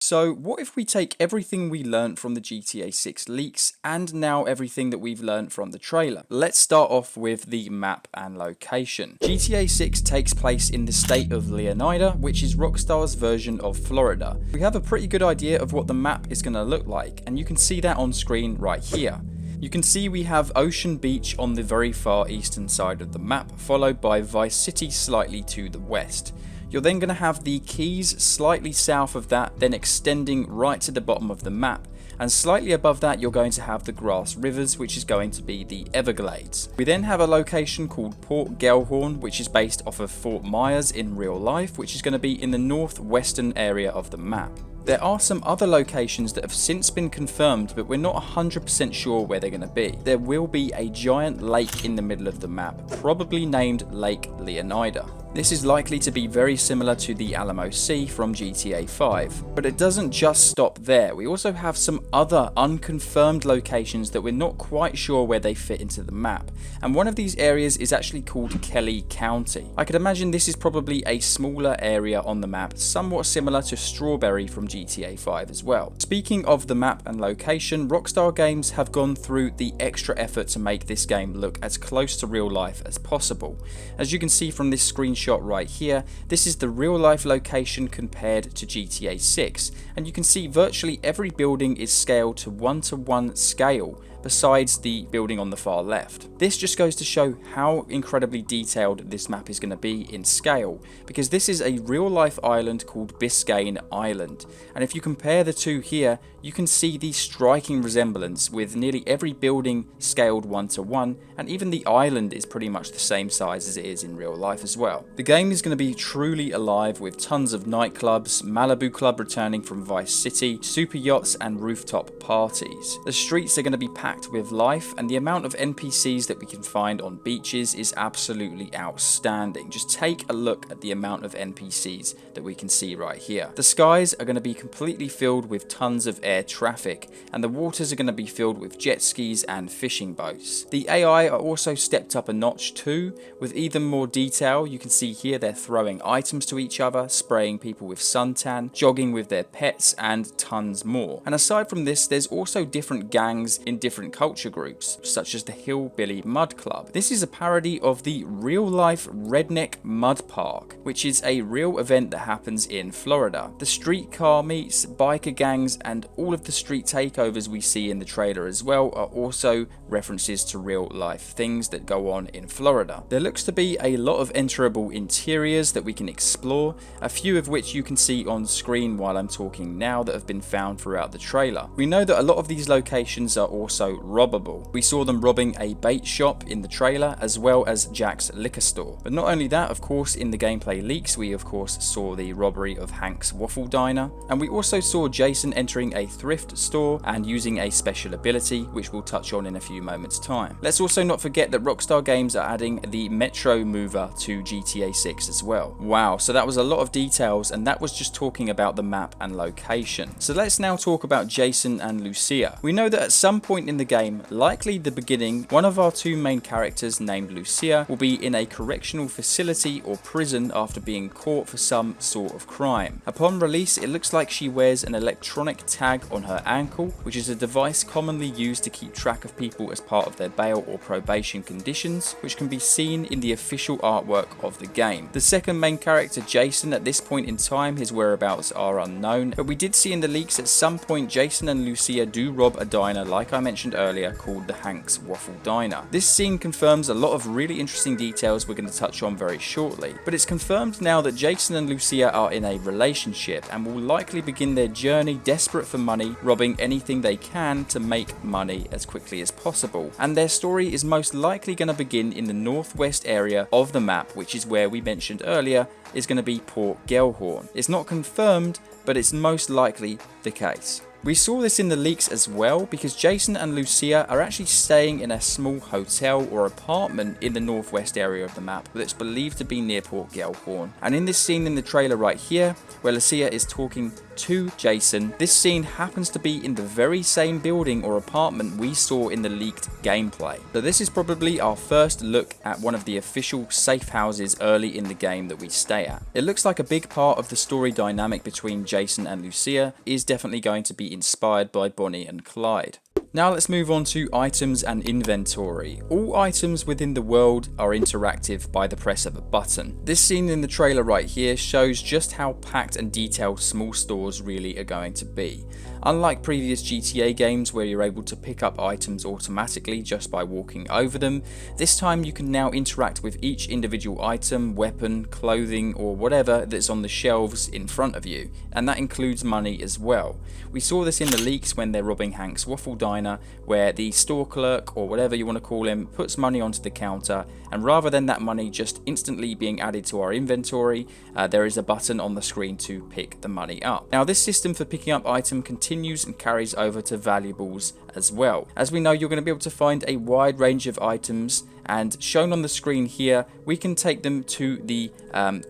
So what if we take everything we learned from the GTA 6 leaks and now everything that we've learned from the trailer? Let's start off with the map and location. GTA 6 takes place in the state of Leonida, which is Rockstar's version of Florida. We have a pretty good idea of what the map is going to look like, and you can see that on screen right here. You can see we have Ocean Beach on the very far eastern side of the map, followed by Vice City slightly to the west. You're then going to have the Keys slightly south of that, then extending right to the bottom of the map. And slightly above that you're going to have the Grass Rivers, which is going to be the Everglades. We then have a location called Port Gellhorn, which is based off of Fort Myers in real life, which is going to be in the northwestern area of the map. There are some other locations that have since been confirmed, but we're not 100% sure where they're going to be. There will be a giant lake in the middle of the map, probably named Lake Leonida. This is likely to be very similar to the Alamo Sea from GTA 5. But it doesn't just stop there. We also have some other unconfirmed locations that we're not quite sure where they fit into the map. And one of these areas is actually called Kelly County. I could imagine this is probably a smaller area on the map, somewhat similar to Strawberry from GTA 5 as well. Speaking of the map and location, Rockstar Games have gone through the extra effort to make this game look as close to real life as possible. As you can see from this screenshot right here, this is the real life location compared to GTA 6, and you can see virtually every building is scaled to 1:1 scale, besides the building on the far left. This just goes to show how incredibly detailed this map is going to be in scale, because this is a real life island called Biscayne Island, and if you compare the two here, you can see the striking resemblance with nearly every building scaled 1:1, and even the island is pretty much the same size as it is in real life as well. The game is going to be truly alive with tons of nightclubs, Malibu Club returning from Vice City, super yachts and rooftop parties. The streets are going to be packed with life, and the amount of NPCs that we can find on beaches is absolutely outstanding. Just take a look at the amount of NPCs that we can see right here. The skies are going to be completely filled with tons of air traffic, and the waters are going to be filled with jet skis and fishing boats. The AI are also stepped up a notch too, with even more detail. You can see here they're throwing items to each other, spraying people with suntan, jogging with their pets, and tons more. And aside from this, there's also different gangs in different culture groups, such as the Hillbilly Mud Club. This is a parody of the real-life Redneck Mud Park, which is a real event that happens in Florida. The streetcar meets, biker gangs, and all of the street takeovers we see in the trailer as well are also references to real-life things that go on in Florida. There looks to be a lot of enterable interiors that we can explore, a few of which you can see on screen while I'm talking now that have been found throughout the trailer. We know that a lot of these locations are also robbable. We saw them robbing a bait shop in the trailer, as well as Jack's liquor store. But not only that, of course, in the gameplay leaks we of course saw the robbery of Hank's Waffle Diner, and we also saw Jason entering a thrift store and using a special ability, which we'll touch on in a few moments time. Let's also not forget that Rockstar Games are adding the Metro mover to GTA 6 as well. Wow, so that was a lot of details, and that was just talking about the map and location. So let's now talk about Jason and Lucia. We know that at some point in the game, likely the beginning, one of our two main characters named Lucia will be in a correctional facility or prison after being caught for some sort of crime. Upon release, it looks like she wears an electronic tag on her ankle, which is a device commonly used to keep track of people as part of their bail or probation conditions, which can be seen in the official artwork of the game. The second main character, Jason, at this point in time, his whereabouts are unknown, but we did see in the leaks at some point Jason and Lucia do rob a diner, like I mentioned earlier, called the Hank's Waffle Diner. This scene confirms a lot of really interesting details we're going to touch on very shortly, but it's confirmed now that Jason and Lucia are in a relationship and will likely begin their journey desperate for money, robbing anything they can to make money as quickly as possible. And their story is most likely going to begin in the northwest area of the map, which is where we mentioned earlier is going to be Port Gellhorn. It's not confirmed, but it's most likely the case. We saw this in the leaks as well because Jason and Lucia are actually staying in a small hotel or apartment in the northwest area of the map that's believed to be near Port Gellhorn. And in this scene in the trailer right here, where Lucia is talking to Jason, this scene happens to be in the very same building or apartment we saw in the leaked gameplay. So this is probably our first look at one of the official safe houses early in the game that we stay at. It looks like a big part of the story dynamic between Jason and Lucia is definitely going to be inspired by Bonnie and Clyde. Now let's move on to items and inventory. All items within the world are interactive by the press of a button. This scene in the trailer right here shows just how packed and detailed small stores really are going to be. Unlike previous GTA games where you're able to pick up items automatically just by walking over them, this time you can now interact with each individual item, weapon, clothing or whatever that's on the shelves in front of you, and that includes money as well. We saw this in the leaks when they're robbing Hank's Waffle Diner, where the store clerk or whatever you want to call him puts money onto the counter, and rather than that money just instantly being added to our inventory, there is a button on the screen to pick the money up. Now this system for picking up item continues and carries over to valuables as well. As we know, you're going to be able to find a wide range of items, and shown on the screen here we can take them to the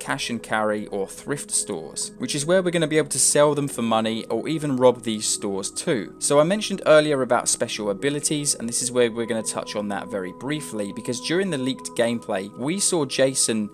cash and carry or thrift stores, which is where we're going to be able to sell them for money or even rob these stores too. So I mentioned earlier about special abilities, and this is where we're going to touch on that very briefly, because during the leaked gameplay we saw Jason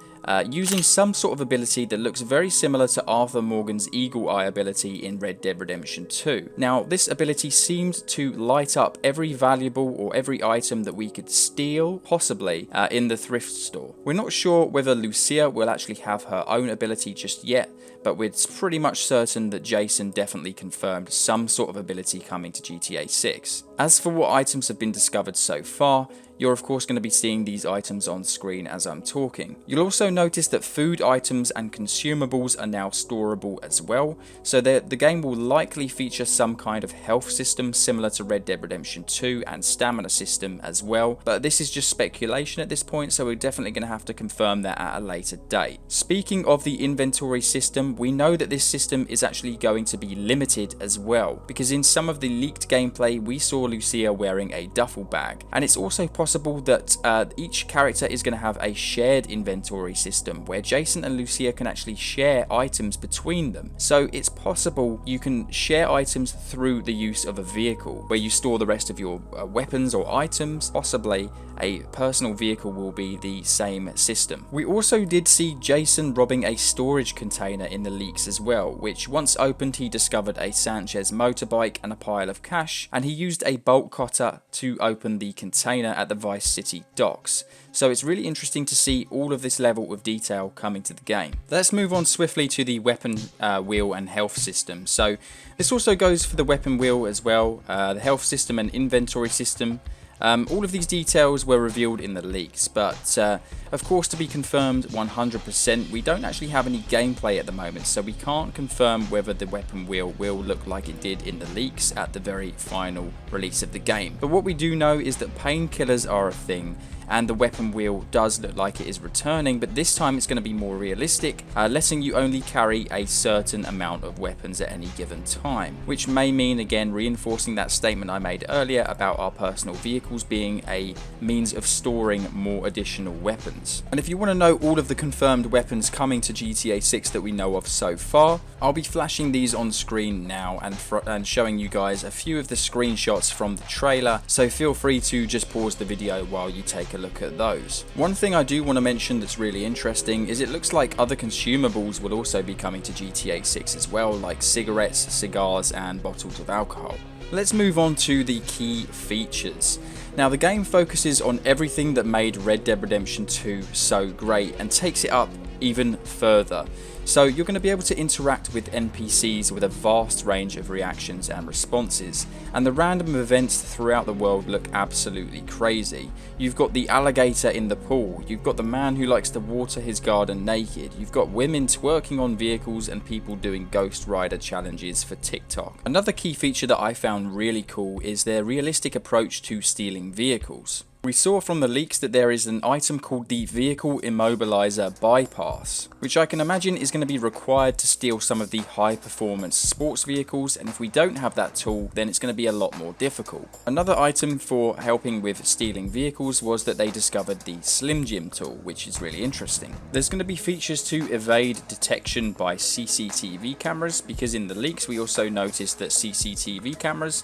using some sort of ability that looks very similar to Arthur Morgan's Eagle Eye ability in Red Dead Redemption 2. Now this ability seemed to light up every valuable or every item that we could steal, possibly, in the thrift store. We're not sure whether Lucia will actually have her own ability just yet, but we're pretty much certain that Jason definitely confirmed some sort of ability coming to GTA 6. As for what items have been discovered so far, you're of course going to be seeing these items on screen as I'm talking. You'll also notice that food items and consumables are now storable as well, so the game will likely feature some kind of health system similar to Red Dead Redemption 2 and stamina system as well, but this is just speculation at this point, so we're definitely going to have to confirm that at a later date. Speaking of the inventory system, we know that this system is actually going to be limited as well, because in some of the leaked gameplay we saw Lucia wearing a duffel bag, and it's also possible that each character is going to have a shared inventory system where Jason and Lucia can actually share items between them. So it's possible you can share items through the use of a vehicle where you store the rest of your weapons or items. Possibly a personal vehicle will be the same system. We also did see Jason robbing a storage container in the leaks as well, which once opened he discovered a Sanchez motorbike and a pile of cash, and he used a bolt cutter to open the container at the Vice City docks. So it's really interesting to see all of this level of detail coming to the game. Let's move on swiftly to the weapon wheel and health system. So this also goes for the weapon wheel as well, the health system and inventory system. All of these details were revealed in the leaks, but of course to be confirmed 100%, we don't actually have any gameplay at the moment, so we can't confirm whether the weapon wheel will look like it did in the leaks at the very final release of the game. But what we do know is that painkillers are a thing, and the weapon wheel does look like it is returning, but this time it's going to be more realistic, letting you only carry a certain amount of weapons at any given time, which may mean, again, reinforcing that statement I made earlier about our personal vehicles being a means of storing more additional weapons. And if you want to know all of the confirmed weapons coming to GTA 6 that we know of so far, I'll be flashing these on screen now and showing you guys a few of the screenshots from the trailer, so feel free to just pause the video while you take a look at those. One thing I do want to mention that's really interesting is it looks like other consumables will also be coming to GTA 6 as well, like cigarettes, cigars and bottles of alcohol. Let's move on to the key features. Now the game focuses on everything that made Red Dead Redemption 2 so great and takes it up even further. So you're going to be able to interact with NPCs with a vast range of reactions and responses, and the random events throughout the world look absolutely crazy. You've got the alligator in the pool, you've got the man who likes to water his garden naked, you've got women twerking on vehicles and people doing Ghost Rider challenges for TikTok. Another key feature that I found really cool is their realistic approach to stealing vehicles. We saw from the leaks that there is an item called the Vehicle Immobilizer Bypass, which I can imagine is going to be required to steal some of the high performance sports vehicles, and if we don't have that tool then it's going to be a lot more difficult. Another item for helping with stealing vehicles was that they discovered the Slim Jim tool, which is really interesting. There's going to be features to evade detection by CCTV cameras, because in the leaks we also noticed that CCTV cameras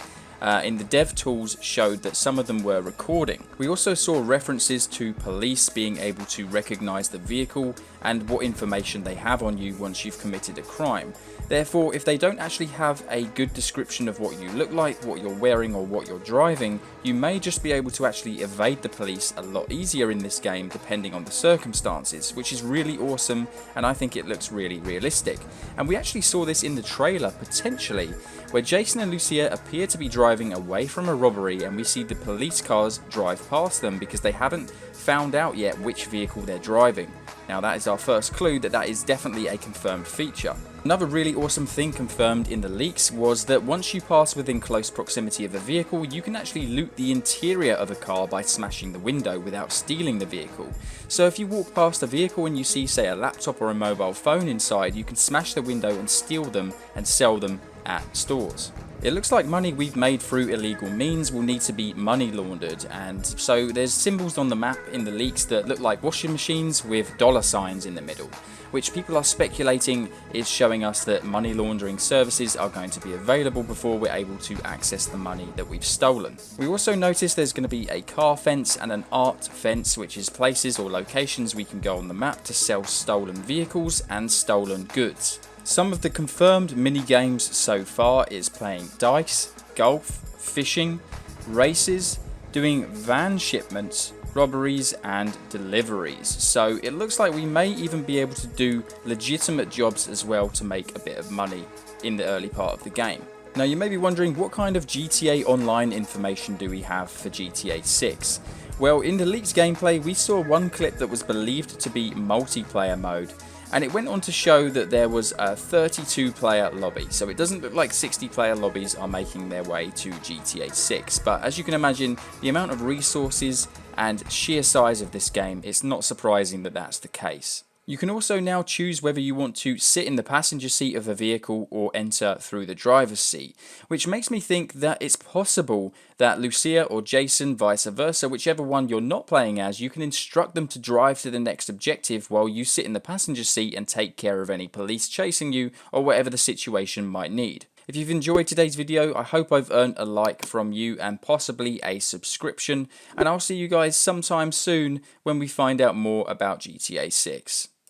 in the dev tools showed that some of them were recording. We also saw references to police being able to recognize the vehicle and what information they have on you once you've committed a crime. Therefore, if they don't actually have a good description of what you look like, what you're wearing, or what you're driving, you may just be able to actually evade the police a lot easier in this game depending on the circumstances, which is really awesome, and I think it looks really realistic. And we actually saw this in the trailer potentially, where Jason and Lucia appear to be driving away from a robbery, and we see the police cars drive past them because they haven't found out yet which vehicle they're driving. Now that is our first clue that is definitely a confirmed feature. Another really awesome thing confirmed in the leaks was that once you pass within close proximity of a vehicle, you can actually loot the interior of a car by smashing the window without stealing the vehicle. So if you walk past a vehicle and you see, say, a laptop or a mobile phone inside, you can smash the window and steal them and sell them at stores. It looks like money we've made through illegal means will need to be money laundered, and so there's symbols on the map in the leaks that look like washing machines with dollar signs in the middle, which people are speculating is showing us that money laundering services are going to be available before we're able to access the money that we've stolen. We also noticed there's going to be a car fence and an art fence, which is places or locations we can go on the map to sell stolen vehicles and stolen goods. Some of the confirmed mini games so far is playing dice, golf, fishing, races, doing van shipments, robberies and deliveries. So it looks like we may even be able to do legitimate jobs as well to make a bit of money in the early part of the game. Now you may be wondering, what kind of GTA Online information do we have for GTA 6? Well, in the leaked gameplay we saw one clip that was believed to be multiplayer mode, and it went on to show that there was a 32 player lobby, so it doesn't look like 60 player lobbies are making their way to GTA 6, but as you can imagine, the amount of resources and sheer size of this game, it's not surprising that that's the case. You can also now choose whether you want to sit in the passenger seat of a vehicle or enter through the driver's seat, which makes me think that it's possible that Lucia or Jason, vice versa, whichever one you're not playing as, you can instruct them to drive to the next objective while you sit in the passenger seat and take care of any police chasing you or whatever the situation might need. If you've enjoyed today's video, I hope I've earned a like from you and possibly a subscription, and I'll see you guys sometime soon when we find out more about GTA 6.